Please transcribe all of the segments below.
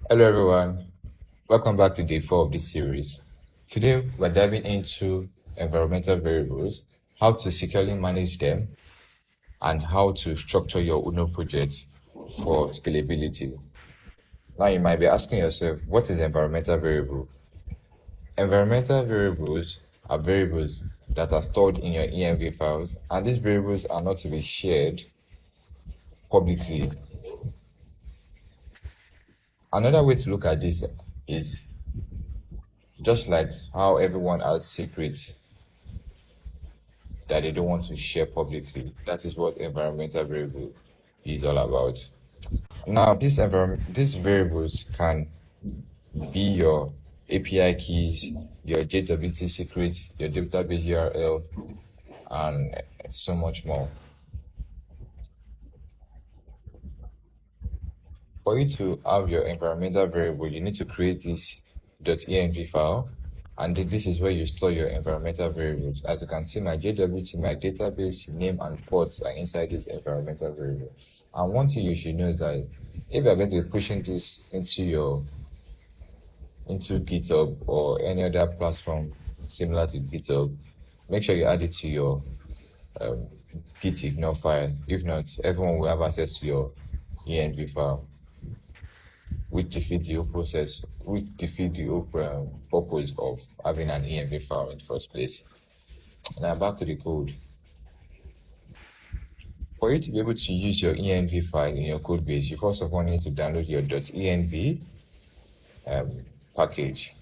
Hello everyone, welcome back to day 4 of this series. Today we're diving into environmental variables, how to securely manage them, and how to structure your Uno project for scalability. Now you might be asking yourself, what is environmental variable? Environmental variables are variables that are stored in your env files, and these variables are not to be shared publicly. Another way to look at this is just like how everyone has secrets that they don't want to share publicly. That is what environmental variable is all about. Now, these variables can be your API keys, your JWT secret, your database URL, and so much more. For you to have your environmental variable, you need to create this .env file, and this is where you store your environmental variables. As you can see, my JWT, my database name and ports are inside this environmental variable. And one thing you should know is that if you are going to be pushing this into GitHub or any other platform similar to GitHub, make sure you add it to your git ignore file. If not, everyone will have access to your env file, which defeat the whole purpose of having an env file in the first place. Now back to the code. For you to be able to use your env file in your code base, you first of all need to download your .env package.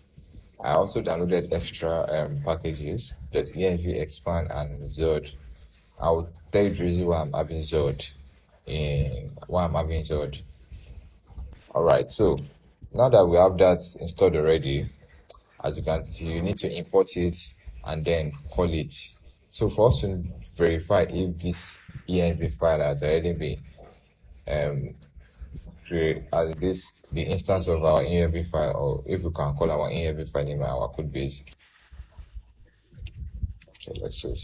I also downloaded extra packages, .env expand and Zod. I'll tell you the reason why I'm having Zod. Alright, so now that we have that installed already, as you can see, you need to import it and then call it. So for us to verify if this env file has already been the instance of our env file, or if we can call our env file in our code base. So let's see.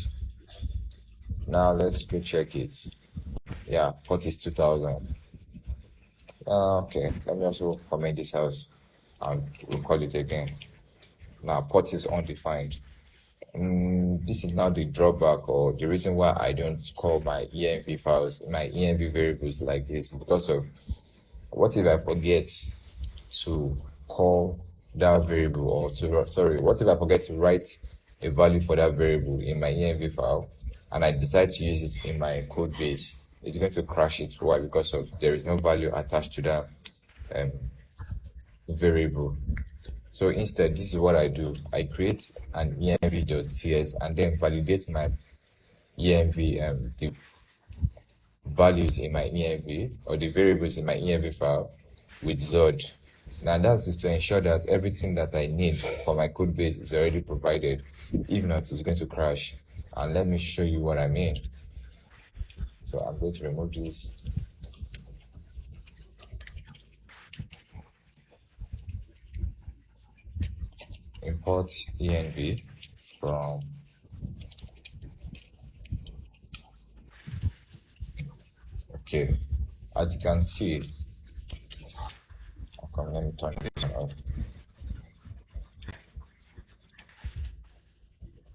Now let's go check it. Yeah, port is 2000. Okay, let me also comment this house and we'll call it again. Now port is undefined. This is now the drawback or the reason why I don't call my env files, my env variables like this, because of what if I forget to call that variable, or what if I forget to write a value for that variable in my env file and I decide to use it in my code base? It's going to crash it. Why? Because of there is no value attached to that variable. So instead, this is what I do. I create an env.ts and then validate my env, the values in my env or the variables in my env file with Zod. Now that is to ensure that everything that I need for my code base is already provided. If not, it's going to crash. And let me show you what I mean. So I'm going to remove this. Import env from okay, as you can see, let me turn this off.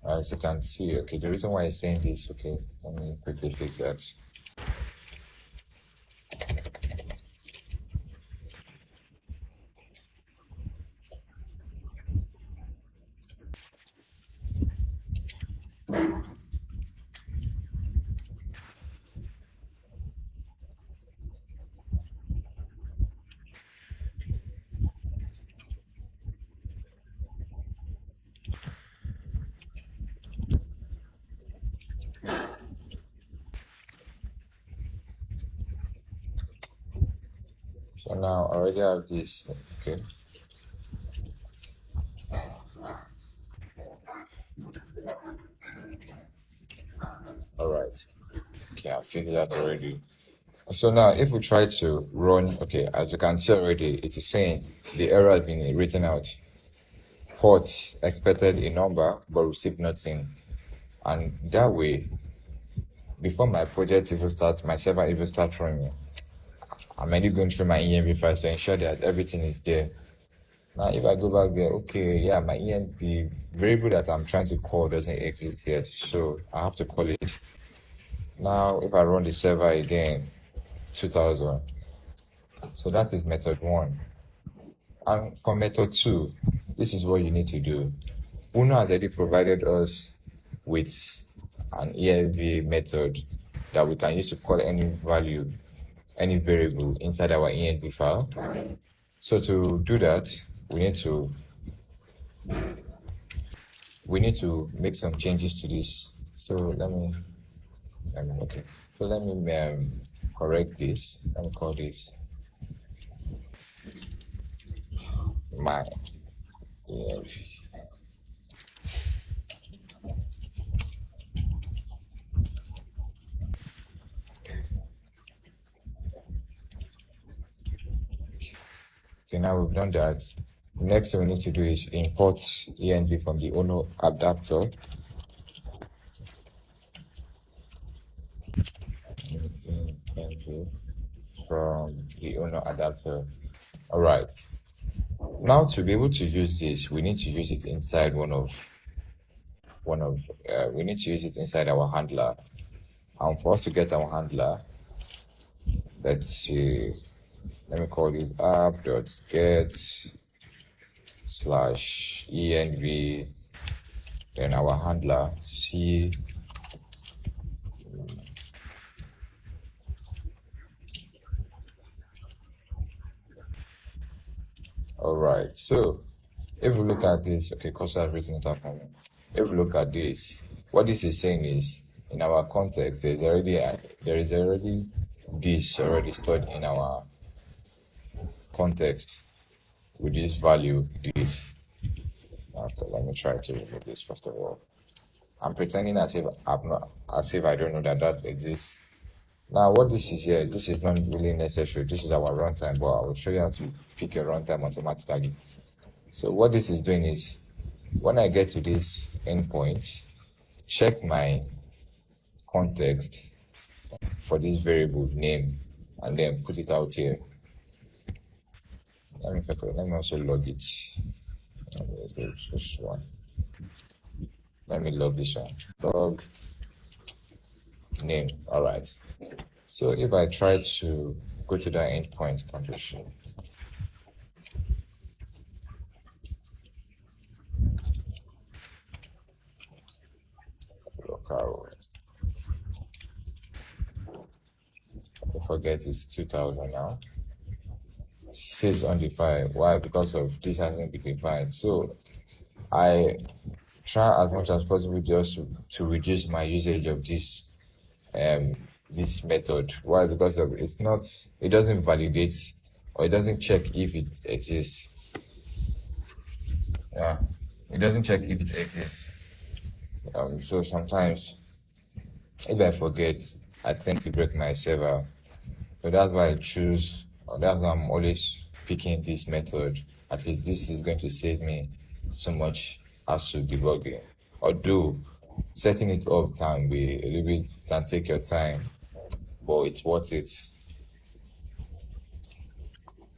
As you can see, okay, the reason why I'm saying this, okay, let me quickly fix that. So now I already have this, okay. Alright, okay, I figured that already. So now if we try to run, okay, as you can see already, it is saying the error has been written out. Port expected a number but received nothing. And that way, before my project even starts, my server even starts running, I'm already going through my env file to ensure that everything is there. Now, if I go back there, okay, yeah, my env variable that I'm trying to call doesn't exist yet, so I have to call it. Now, if I run the server again, 2000. So that is method 1. And for method 2, this is what you need to do. Hono has already provided us with an env method that we can use to call any value, any variable inside our env file. So to do that, we need to make some changes to this. So let me correct this. Let me call this my env. Okay, now we've done that. Next thing we need to do is import env from the Hono adapter. Env from the Hono adapter. All right. Now to be able to use this, we need to use it inside we need to use it inside our handler. And for us to get our handler, let's see. Let me call it app.get/env, then our handler c. All right, so if we look at this, okay, because I've written it up. If we look at this, what this is saying is, in our context, there is already this already stored in our context with this value, this. Okay, let me try to remove this first of all. I'm pretending as if I don't know that exists. Now, what this is here, this is not really necessary. This is our runtime, but I will show you how to pick your runtime automatically. So what this is doing is, when I get to this endpoint, check my context for this variable name, and then put it out here. Let me also log it. This one. Let me log this one. Log name. All right. So if I try to go to that endpoint condition, local, I forget it's 2000 now. Says undefined. Why? Because of this hasn't been defined. So I try as much as possible just to reduce my usage of this this method. Why? Because of it doesn't validate, or it doesn't check if it exists. Yeah, it doesn't check if it exists. So sometimes if I forget, I tend to break my server. So that's why that's why I'm always picking this method. At least this is going to save me so much hassle debugging. Although setting it up can take your time, but it's worth it.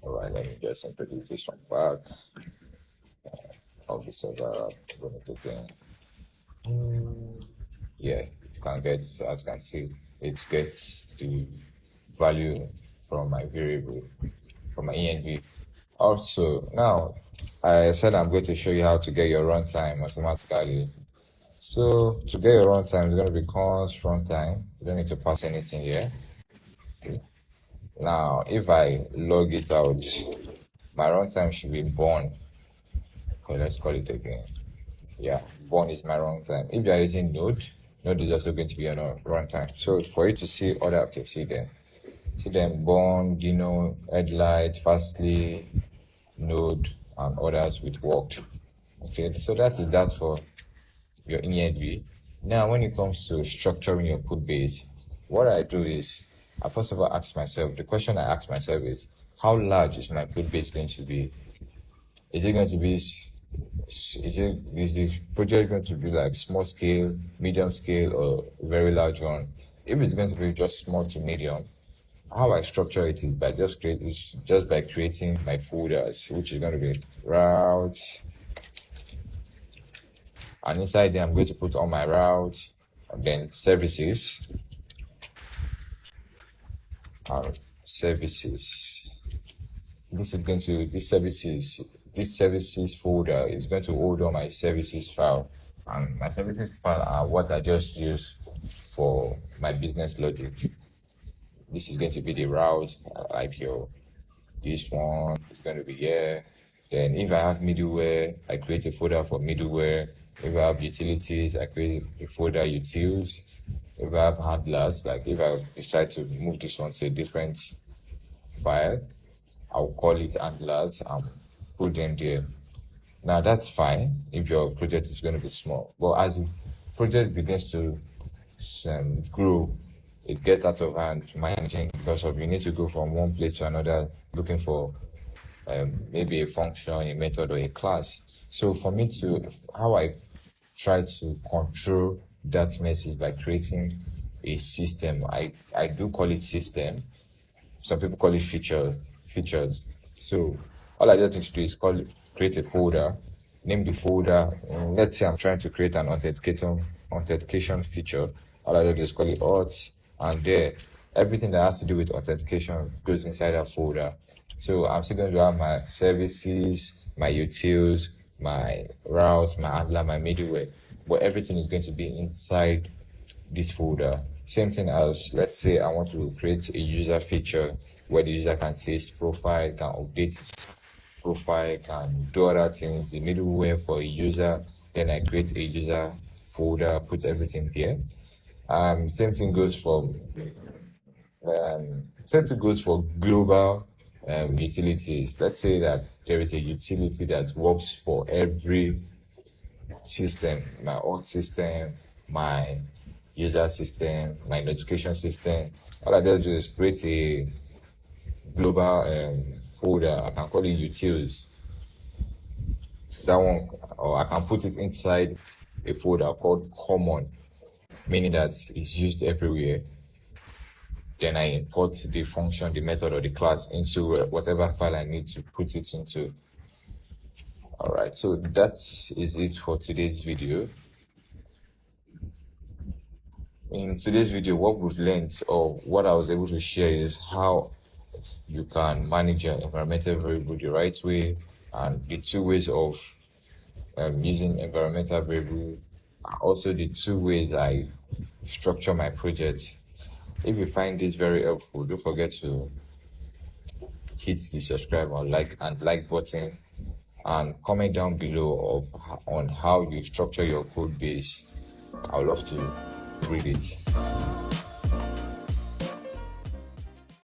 Alright, let me just introduce this one back. Of the server, run it again. Yeah, it can get, as you can see, it gets the value from my variable, from my env. Also, now, I said I'm going to show you how to get your runtime automatically. So, to get your runtime, it's going to be const runtime. You don't need to pass anything here. Okay. Now, if I log it out, my runtime should be born. Okay, let's call it again. Yeah, born is my runtime. If you are using Node is also going to be on a runtime. So for you to see see them born, Dino, Headlight, Fastly, Node, and others with worked. Okay, so that is that for your env. Now, when it comes to structuring your code base, what I do is, I first of all ask myself, the question I ask myself is, how large is my code base going to be? Is it going to be, is the project going to be like small scale, medium scale, or very large one? If it's going to be just small to medium, how I structure it is by just by creating my folders, which is going to be routes, and inside there I'm going to put all my routes, and then services and services. This services folder is going to hold all my services file, and my services file are what I just use for my business logic. This is going to be the route IPO. This one is going to be here. Then if I have middleware, I create a folder for middleware. If I have utilities, I create a folder utils. If I have handlers, like if I decide to move this one to a different file, I'll call it handlers and put them there. Now that's fine if your project is going to be small, but as the project begins to grow, it gets out of hand managing, because of you need to go from one place to another looking for maybe a function, a method, or a class. So for me how I try to control that mess is by creating a system. I do call it system. Some people call it features. So all I just need to do is create a folder, name the folder. Let's say I'm trying to create an authentication feature. All I do is call it auth, and there everything that has to do with authentication goes inside that folder. So I'm still going to have my services, my utils, my routes, my handler, my middleware, but everything is going to be inside this folder. Same thing as, let's say I want to create a user feature where the user can see his profile, can update his profile, can do other things, the middleware for a user. Then I create a user folder, put everything there. Same thing goes for global utilities. Let's say that there is a utility that works for every system, my auth system, my user system, my notification system. All I do is create a global folder. I can call it utils. That one, or I can put it inside a folder called common, meaning that it's used everywhere. Then I import the function, the method, or the class into whatever file I need to put it into. Alright, so that is it for today's video. In today's video, what we've learned, or what I was able to share, is how you can manage your environmental variable the right way, and the two ways of using environmental variable are also the two ways I structure my project. If you find this very helpful, don't forget to hit the subscribe or like button, and comment down below on how you structure your code base. I would love to read it.